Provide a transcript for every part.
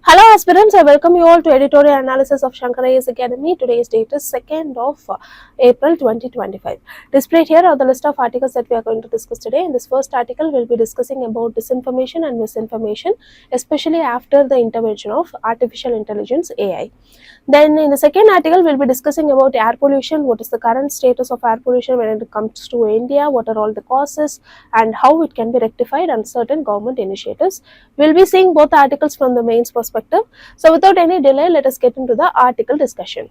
Hello aspirants, I welcome you all to editorial analysis of Shankar IAS Academy. Today's date is 2nd of April 2025. Displayed here are the list of articles that we are going to discuss today. In this first article, we will be discussing about disinformation and misinformation, especially after the intervention of artificial intelligence AI. Then in the second article, we will be discussing about air pollution, what is the current status of air pollution when it comes to India, what are all the causes and how it can be rectified and certain government initiatives. We will be seeing both articles from the mains perspective. So without any delay, let us get into the article discussion.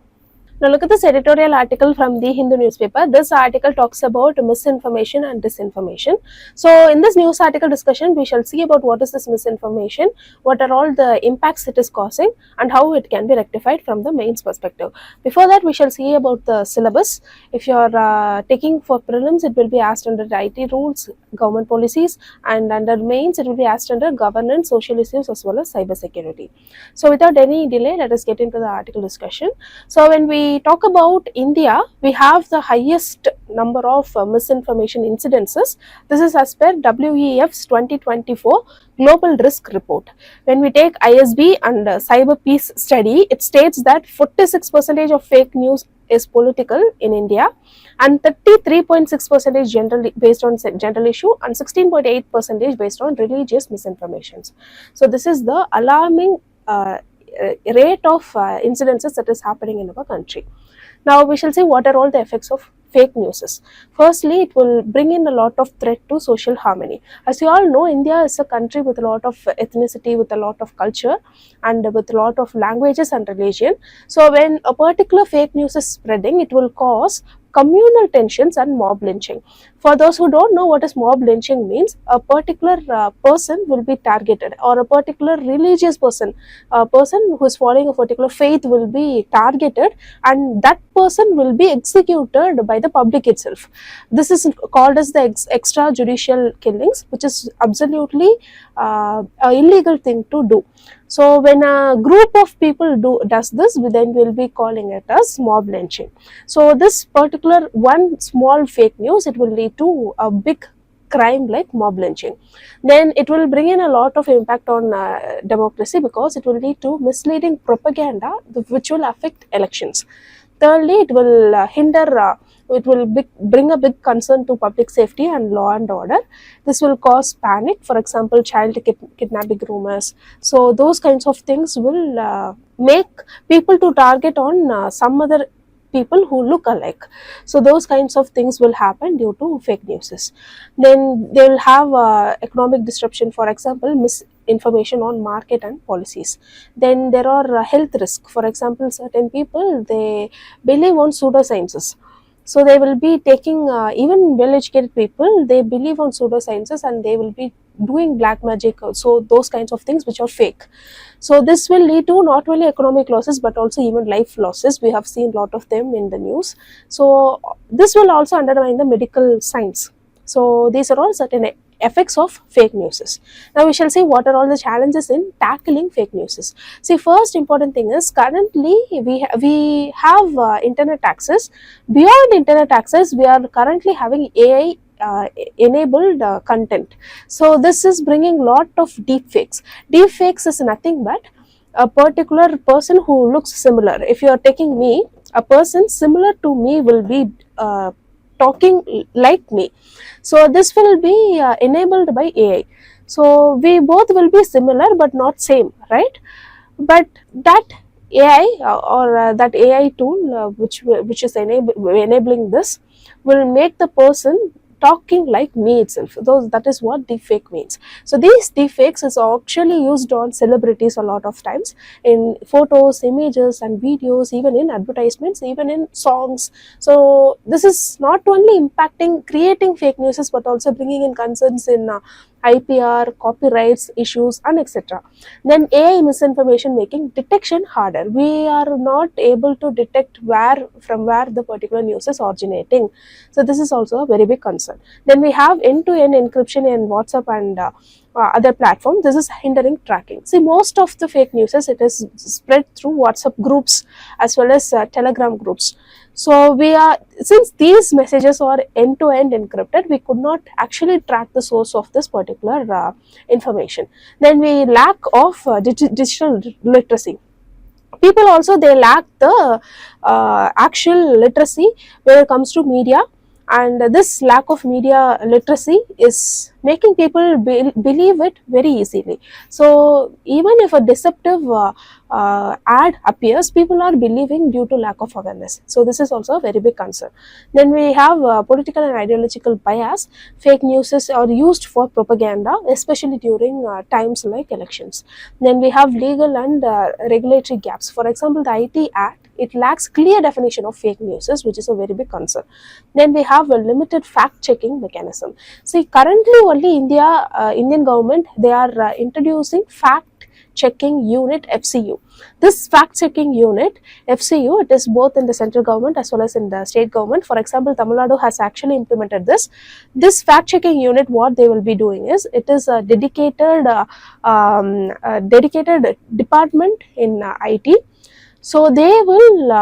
Now look at this editorial article from the Hindu newspaper. This article talks about misinformation and disinformation. So in this news article discussion, we shall see about what is this misinformation, what are all the impacts it is causing and how it can be rectified from the mains perspective. Before that, we shall see about the syllabus. If you are taking for prelims, it will be asked under IT rules, government policies, and under mains, it will be asked under governance, social issues as well as cyber security. So without any delay, let us get into the article discussion. So when we talk about India, we have the highest number of misinformation incidences. This is as per WEF's 2024 Global Risk Report. When we take ISB and CyberPeace study, it states that 46% of fake news is political in India and 33.6% generally based on general issue and 16.8% based on religious misinformations. So this is the alarming rate of incidences that is happening in our country. Now we shall see what are all the effects of fake news. Firstly, it will bring in a lot of threat to social harmony. As you all know, India is a country with a lot of ethnicity, with a lot of culture and with a lot of languages and religion. So when a particular fake news is spreading, it will cause communal tensions and mob lynching. For those who don't know what is mob lynching means, a particular person will be targeted, or a particular religious person, a person who is following a particular faith will be targeted, and that person will be executed by the public itself. This is called as the extrajudicial killings, which is absolutely an illegal thing to do. So when a group of people does this, we then will be calling it as mob lynching. So this particular one small fake news, it will lead to a big crime like mob lynching. Then it will bring in a lot of impact on democracy, because it will lead to misleading propaganda which will affect elections. Thirdly, it will bring a big concern to public safety and law and order. This will cause panic, for example, child kidnapping rumors. So those kinds of things will make people to target on some other people who look alike. So those kinds of things will happen due to fake news. Then they will have economic disruption, for example, misinformation on market and policies. Then there are health risks. For example, certain people, they believe on pseudosciences. So they will be taking, even well-educated people, they believe on pseudosciences and they will be doing black magic, so those kinds of things which are fake. So this will lead to not only economic losses but also even life losses. We have seen a lot of them in the news. So this will also undermine the medical science. So these are all certain effects of fake news. Now we shall see what are all the challenges in tackling fake news. See, first important thing is currently we have internet access. Beyond internet access, we are currently having AI enabled content. So this is bringing lot of deepfakes. Deepfakes is nothing but a particular person who looks similar. If you are taking me, a person similar to me will be talking like me. So this will be enabled by AI. So we both will be similar but not same, right? But that AI that AI tool which is enabling this will make the person talking like me itself. That is what deepfake means. So these deepfakes is actually used on celebrities a lot of times, in photos, images and videos, even in advertisements, even in songs. So this is not only impacting creating fake news but also bringing in concerns in IPR, copyrights issues and etc. Then AI misinformation making detection harder. We are not able to detect from where the particular news is originating. So this is also a very big concern. Then we have end-to-end encryption in WhatsApp and other platform, this is hindering tracking. See, most of the fake news it is spread through WhatsApp groups as well as Telegram groups. So since these messages are end to end encrypted, we could not actually track the source of this particular information. Then we lack of digital literacy. People also, they lack the actual literacy when it comes to media, and this lack of media literacy is making people believe it very easily. So even if a deceptive ad appears, people are believing due to lack of awareness. So this is also a very big concern. Then we have political and ideological bias. Fake news are used for propaganda, especially during times like elections. Then we have legal and regulatory gaps. For example, the IT Act, it lacks clear definition of fake news, which is a very big concern. Then we have a limited fact checking mechanism. See, currently only Indian government, they are introducing fact checking unit FCU. This fact checking unit FCU, it is both in the central government as well as in the state government. For example, Tamil Nadu has actually implemented this fact checking unit. What they will be doing is, it is a dedicated department in IT. So they will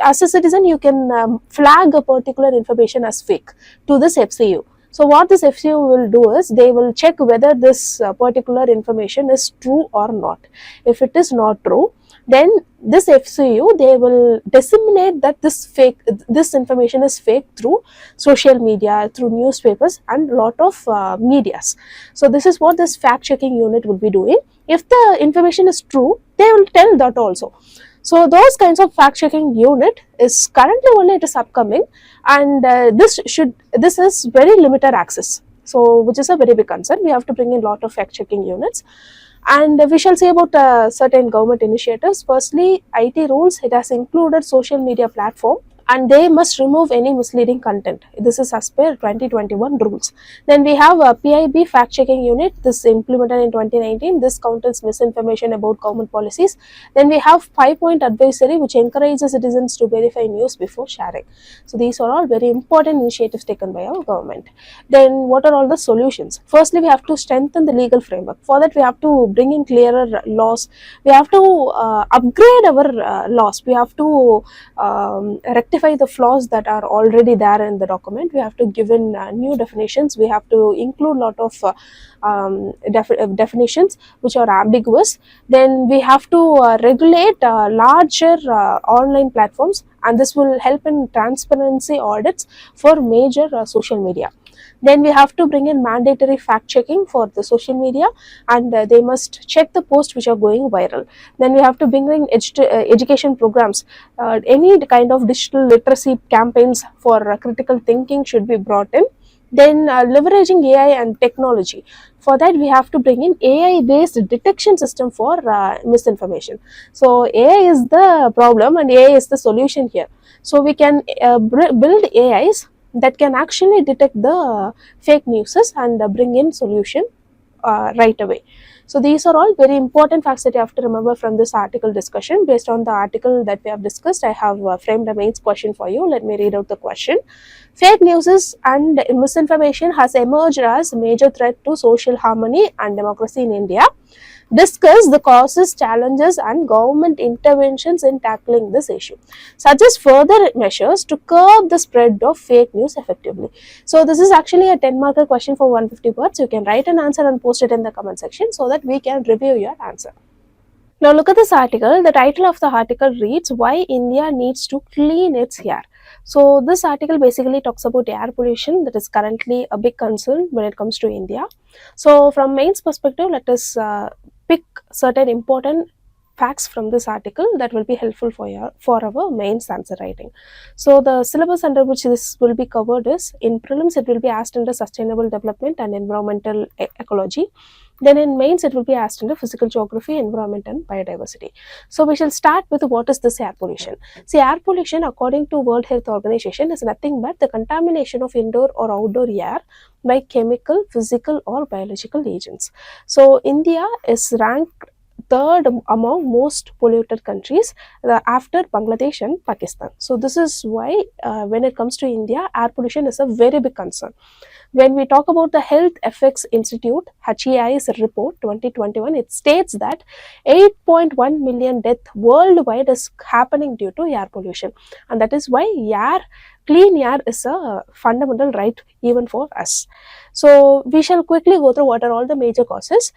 as a citizen, you can flag a particular information as fake to this FCU. So what this FCU will do is, they will check whether this particular information is true or not. If it is not true, then this FCU, they will disseminate that this information is fake through social media, through newspapers and lot of medias. So this is what this fact checking unit will be doing. If the information is true, they will tell that also. So those kinds of fact checking unit is currently only, it is upcoming, and this is very limited access. So which is a very big concern. We have to bring in lot of fact checking units. And we shall see about certain government initiatives. Firstly, IT rules, it has included social media platform, and they must remove any misleading content. This is as per 2021 rules. Then we have a PIB Fact Checking Unit. This implemented in 2019. This counters misinformation about government policies. Then we have 5-point advisory, which encourages citizens to verify news before sharing. So these are all very important initiatives taken by our government. Then what are all the solutions? Firstly, we have to strengthen the legal framework. For that, we have to bring in clearer laws. We have to upgrade our laws. We have to rectify the flaws that are already there in the document. We have to give in new definitions. We have to include lot of definitions which are ambiguous. Then we have to regulate larger online platforms, and this will help in transparency audits for major social media. Then we have to bring in mandatory fact checking for the social media, and they must check the posts which are going viral. Then we have to bring in education programs. Any kind of digital literacy campaigns for critical thinking should be brought in. Then leveraging AI and technology. For that, we have to bring in AI based detection system for misinformation. So AI is the problem and AI is the solution here. So we can build AIs that can actually detect the fake news and bring in solution right away. So these are all very important facts that you have to remember from this article discussion. Based on the article that we have discussed, I have framed a mains question for you. Let me read out the question. Fake news and misinformation has emerged as a major threat to social harmony and democracy in India. Discuss the causes, challenges and government interventions in tackling this issue. Suggest further measures to curb the spread of fake news effectively. So this is actually a 10-marker question for 150 words. You can write an answer and post it in the comment section so that we can review your answer. Now look at this article. The title of the article reads, Why India Needs to Clean Its Air. So this article basically talks about air pollution that is currently a big concern when it comes to India. So from mains perspective, let us pick certain important facts from this article that will be helpful for our mains answer writing. So the syllabus under which this will be covered is, in prelims it will be asked under sustainable development and environmental ecology. Then in mains it will be asked under physical geography, environment and biodiversity. So we shall start with what is this air pollution. See, air pollution according to World Health Organization is nothing but the contamination of indoor or outdoor air by chemical, physical or biological agents. So India is ranked third among most polluted countries after Bangladesh and Pakistan. So this is why when it comes to India, air pollution is a very big concern. When we talk about the Health Effects Institute HEI's report 2021, it states that 8.1 million deaths worldwide is happening due to air pollution, and that is why clean air is a fundamental right even for us. So we shall quickly go through what are all the major causes.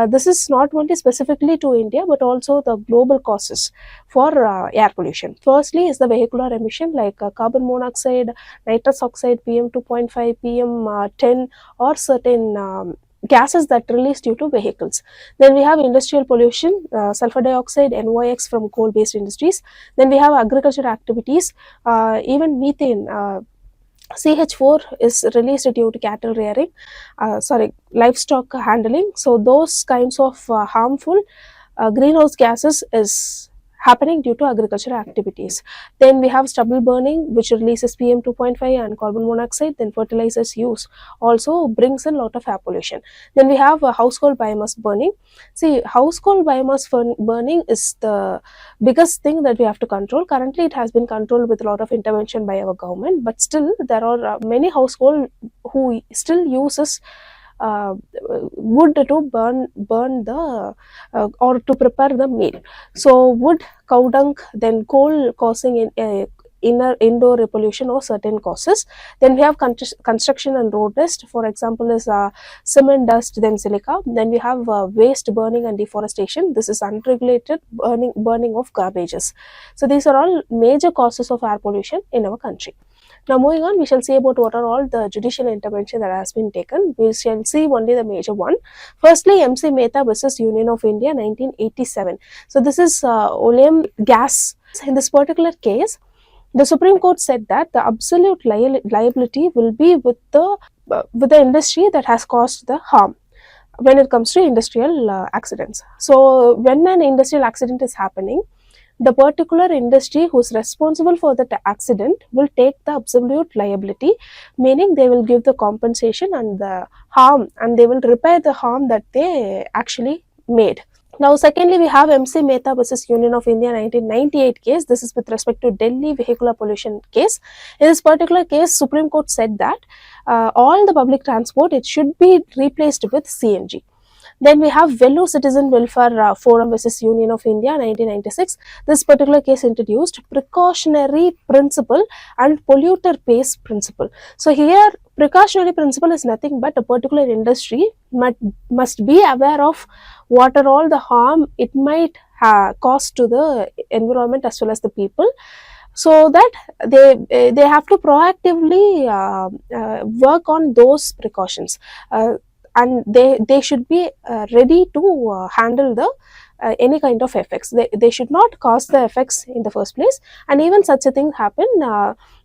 This is not only specifically to India but also the global causes for air pollution. Firstly is the vehicular emission like carbon monoxide, nitrous oxide, PM 2.5, PM 10, or certain gases that released due to vehicles. Then we have industrial pollution, sulfur dioxide, NOx from coal based industries. Then we have agricultural activities, even methane, CH4 is released due to cattle rearing, livestock handling. So those kinds of harmful greenhouse gases is happening due to agricultural activities. Then we have stubble burning, which releases PM 2.5 and carbon monoxide. Then fertilizers use also brings in a lot of air pollution. Then we have household biomass burning. See, household biomass burning is the biggest thing that we have to control. Currently it has been controlled with a lot of intervention by our government, but still there are many households who still uses wood to burn the or to prepare the meal. So wood, cow dung, then coal causing indoor pollution or certain causes. Then we have construction and road dust, for example is cement dust, then silica. Then we have waste burning and deforestation. This is unregulated burning of garbages. So these are all major causes of air pollution in our country. Now moving on, we shall see about what are all the judicial intervention that has been taken. We shall see only the major one. Firstly, MC Mehta versus Union of India 1987. So this is oleum gas. In this particular case, the Supreme Court said that the absolute liability will be with the industry that has caused the harm when it comes to industrial accidents. So when an industrial accident is happening, the particular industry who's responsible for that accident will take the absolute liability, meaning they will give the compensation and the harm, and they will repair the harm that they actually made. Now, secondly, we have MC Mehta versus Union of India 1998 case. This is with respect to Delhi vehicular pollution case. In this particular case, Supreme Court said that all the public transport, it should be replaced with CNG. Then we have Velu Citizen Welfare Forum versus Union of India 1996. This particular case introduced precautionary principle and polluter pays principle. So here precautionary principle is nothing but a particular industry must be aware of what are all the harm it might cause to the environment as well as the people, so that they have to proactively work on those precautions. And they should be ready to handle the any kind of effects. They should not cause the effects in the first place, and even such a thing happen,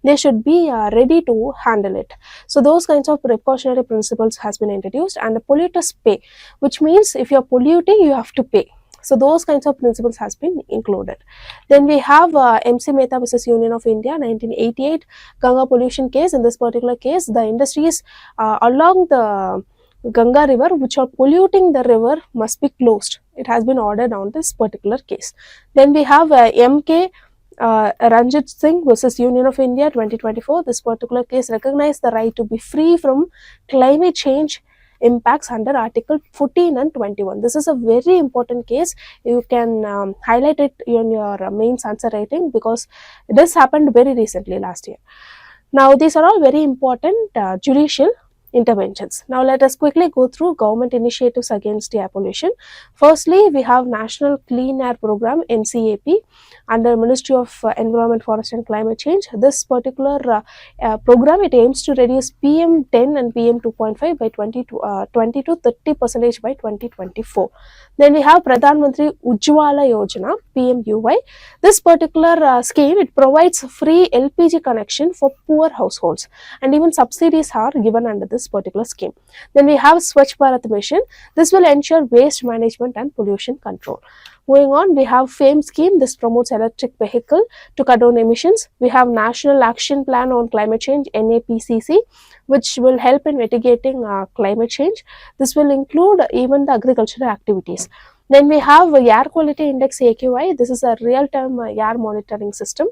they should be ready to handle it. So those kinds of precautionary principles has been introduced. And the polluters pay, which means if you are polluting, you have to pay. So those kinds of principles has been included. Then we have MC Mehta versus Union of India 1988 Ganga pollution case. In this particular case, the industries along the Ganga river which are polluting the river must be closed. It has been ordered on this particular case. Then we have MK Ranjit Singh versus Union of India 2024. This particular case recognized the right to be free from climate change impacts under Article 14 and 21. This is a very important case. You can highlight it in your mains answer writing because this happened very recently last year. Now these are all very important judicial interventions. Now let us quickly go through government initiatives against air pollution. Firstly, we have National Clean Air Program NCAP under Ministry of Environment, Forest and Climate Change. This particular program, it aims to reduce PM 10 and PM 2.5 by 20 to 30% by 2024. Then we have Pradhan Mantri Ujjwala Yojana PMUY. This particular scheme, it provides free LPG connection for poor households, and even subsidies are given under this particular scheme. Then we have Swachh Bharat Mission. This will ensure waste management and pollution control. Moving on, we have FAME scheme. This promotes electric vehicle to cut down emissions. We have National Action Plan on Climate Change NAPCC, which will help in mitigating climate change. This will include even the agricultural activities. Then we have air quality index AQI. This is a real-time air monitoring system.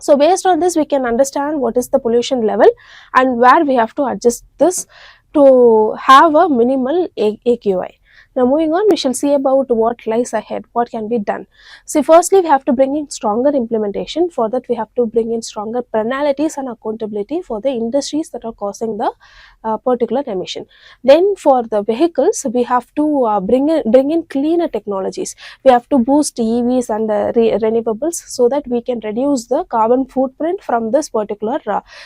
So based on this, we can understand what is the pollution level and where we have to adjust this to have a minimal AQI. Now moving on, we shall see about what lies ahead, what can be done. See, firstly, we have to bring in stronger implementation. For that, we have to bring in stronger penalties and accountability for the industries that are causing the particular emission. Then for the vehicles, we have to bring in cleaner technologies. We have to boost EVs and renewables so that we can reduce the carbon footprint from this particular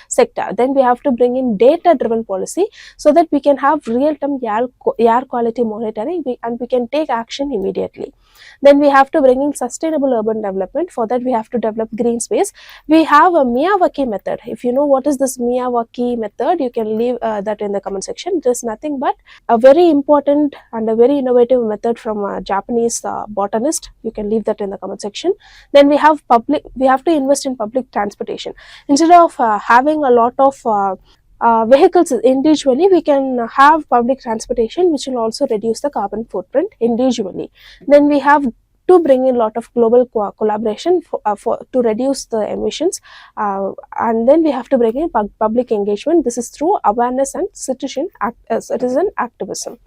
sector. Then we have to bring in data driven policy so that we can have real time air quality monitoring, and we can take action immediately. Then we have to bring in sustainable urban development. For that, we have to develop green space. We have a Miyawaki method. If you know what is this Miyawaki method, you can leave that in the comment section. It is nothing but a very important and a very innovative method from a Japanese botanist. You can leave that in the comment section. Then we have to invest in public transportation. Instead of having a lot of vehicles individually, we can have public transportation, which will also reduce the carbon footprint individually. Then we have to bring in a lot of global collaboration to reduce the emissions, and then we have to bring in public engagement. This is through awareness and citizen activism.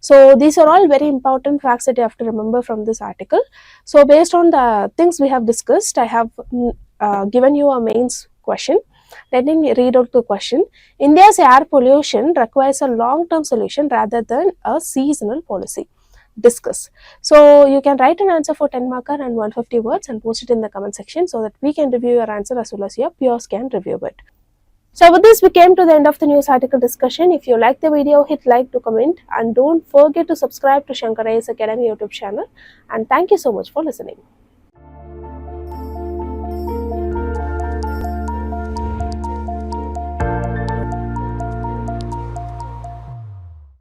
So these are all very important facts that you have to remember from this article. So based on the things we have discussed, I have given you a mains question. Let me read out the question. India's air pollution requires a long-term solution rather than a seasonal policy. Discuss. So you can write an answer for 10 marker and 150 words and post it in the comment section so that we can review your answer as well as your peers can review it. So with this, we came to the end of the news article discussion. If you like the video, hit like to comment, and don't forget to subscribe to Shankar IAS Academy YouTube channel. And thank you so much for listening.